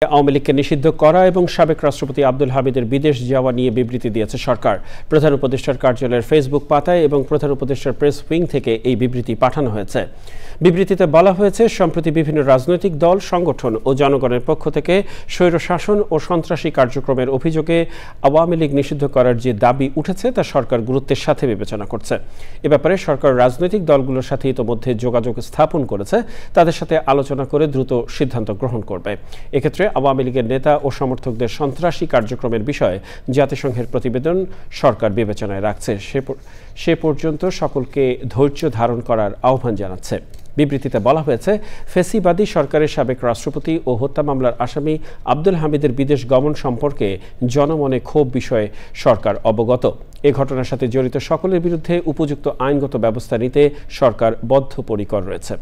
আওয়ামী লীগকে নিষিদ্ধ করা এবং সাবেক রাষ্ট্রপতি আব্দুল হামিদের বিদেশ যাওয়া নিয়ে বিবৃতি দিয়েছে সরকার। প্রধান উপদেষ্টার কার্যালয়ের ফেসবুক পাতায় এবং প্রধান উপদেষ্টার প্রেস উইং থেকে এই বিবৃতি পাঠানো হয়েছে। বিবৃতিতে বলা হয়েছে, সম্প্রতি বিভিন্ন রাজনৈতিক দল, সংগঠন ও জনগণের পক্ষ থেকে স্বৈরশাসন ও সন্ত্রাসী কার্যক্রমের অভিযোগে আওয়ামী লীগ নিষিদ্ধ করার যে দাবি উঠেছে তা সরকার গুরুত্বের সাথে বিবেচনা করছে। এ ব্যাপারে সরকার রাজনৈতিক দলগুলোর সাথে ইতোমধ্যে যোগাযোগ স্থাপন করেছে, তাদের সাথে আলোচনা করে দ্রুত সিদ্ধান্ত গ্রহণ করবে। এক্ষেত্রে আওয়ামী লীগের নেতা ও সমর্থকদের সন্ত্রাসী কার্যক্রমের বিষয়ে জাতিসংঘের প্রতিবেদন সরকার বিবেচনায় রাখছে। সে পর্যন্ত সকলকে ধৈর্য ধারণ করার আহ্বান জানাচ্ছে। বিবৃতিতে বলা হয়েছে, ফেসিবাদী সরকারের সাবেক রাষ্ট্রপতি ও হত্যা মামলার আসামি আব্দুল হামিদের বিদেশ গমন সম্পর্কে জনমনে ক্ষোভ বিষয়ে সরকার অবগত। এ ঘটনার সাথে জড়িত সকলের বিরুদ্ধে উপযুক্ত আইনগত ব্যবস্থা নিতে সরকার বদ্ধপরিকর রয়েছে।